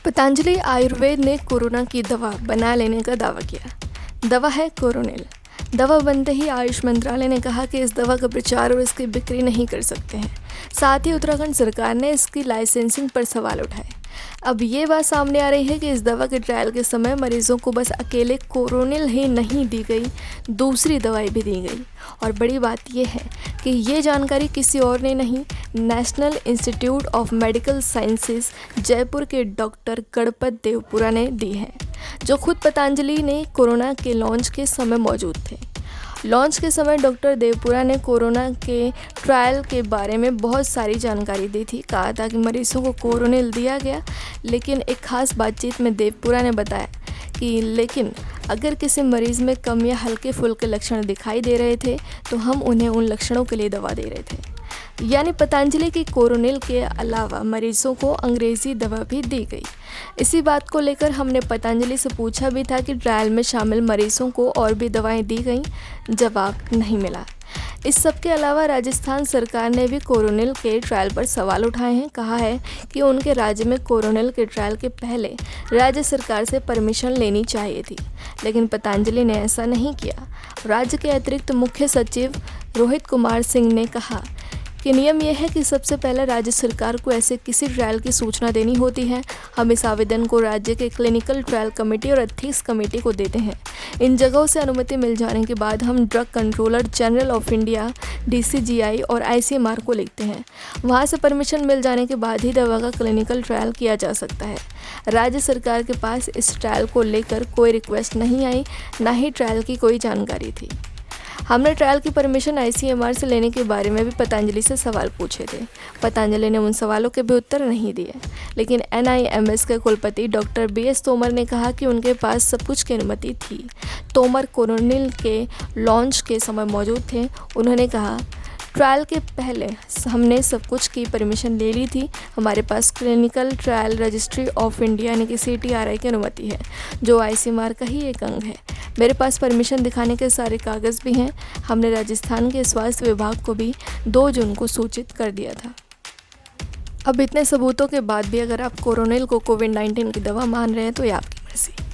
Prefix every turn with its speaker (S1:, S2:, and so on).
S1: पतंजलि आयुर्वेद ने कोरोना की दवा बना लेने का दावा किया। दवा है कोरोनिल। दवा बनते ही आयुष मंत्रालय ने कहा कि इस दवा का प्रचार और इसकी बिक्री नहीं कर सकते हैं। साथ ही उत्तराखंड सरकार ने इसकी लाइसेंसिंग पर सवाल उठाए। अब ये बात सामने आ रही है कि इस दवा के ट्रायल के समय मरीजों को बस अकेले कोरोनिल ही नहीं दी गई, दूसरी दवाई भी दी गई। और बड़ी बात यह है कि ये जानकारी किसी और ने नहीं, national institute of medical sciences Jaipur के डॉक्टर गणपत देवपुरा ने दी है, जो खुद पतंजलि ने कोरोना के लॉन्च के समय मौजूद थे। लॉन्च के समय डॉक्टर देवपुरा ने कोरोना के ट्रायल के बारे में बहुत सारी जानकारी दी थी। कहा था कि मरीजों को कोरोनिल दिया गया, लेकिन एक खास बातचीत में देवपुरा ने बताया कि लेकिन अगर किसी मरीज़ में कम या हल्के फुल्के लक्षण दिखाई दे रहे थे तो हम उन्हें उन लक्षणों के लिए दवा दे रहे थे। यानी पतंजलि की कोरोनिल के अलावा मरीजों को अंग्रेज़ी दवा भी दी गई। इसी बात को लेकर हमने पतंजलि से पूछा भी था कि ट्रायल में शामिल मरीजों को और भी दवाएं दी गईं। जवाब नहीं मिला। इस सब के अलावा राजस्थान सरकार ने भी कोरोनिल के ट्रायल पर सवाल उठाए हैं। कहा है कि उनके राज्य में कोरोनिल के ट्रायल के पहले राज्य सरकार से परमिशन लेनी चाहिए थी, लेकिन पतंजलि ने ऐसा नहीं किया। राज्य के अतिरिक्त मुख्य सचिव रोहित कुमार सिंह ने कहा कि नियम यह है कि सबसे पहले राज्य सरकार को ऐसे किसी ट्रायल की सूचना देनी होती है। हम इस आवेदन को राज्य के क्लिनिकल ट्रायल कमेटी और एथिक्स कमेटी को देते हैं। इन जगहों से अनुमति मिल जाने के बाद हम drug controller general of India DCGI और ICMR को लिखते हैं। वहाँ से परमिशन मिल जाने के बाद ही दवा का क्लिनिकल ट्रायल किया जा सकता है। राज्य सरकार के पास इस ट्रायल को लेकर कोई रिक्वेस्ट नहीं आई, ना ही ट्रायल की कोई जानकारी थी। हमने ट्रायल की परमिशन ICMR से लेने के बारे में भी पतंजलि से सवाल पूछे थे। पतंजलि ने उन सवालों के भी उत्तर नहीं दिए, लेकिन NIMS के कुलपति डॉक्टर BS तोमर ने कहा कि उनके पास सब कुछ की अनुमति थी। तोमर कोरोनिल के लॉन्च के समय मौजूद थे। उन्होंने कहा, ट्रायल के पहले हमने सब कुछ की परमिशन ले ली थी। हमारे पास clinical trial registry of India यानी कि CTRI की अनुमति है, जो ICMR का ही एक अंग है। मेरे पास परमिशन दिखाने के सारे कागज़ भी हैं। हमने राजस्थान के स्वास्थ्य विभाग को भी 2 जून को सूचित कर दिया था। अब इतने सबूतों के बाद भी अगर आप कोरोनिल को कोविड-19 की दवा मान रहे हैं तो ये आपकी मर्ज़ी।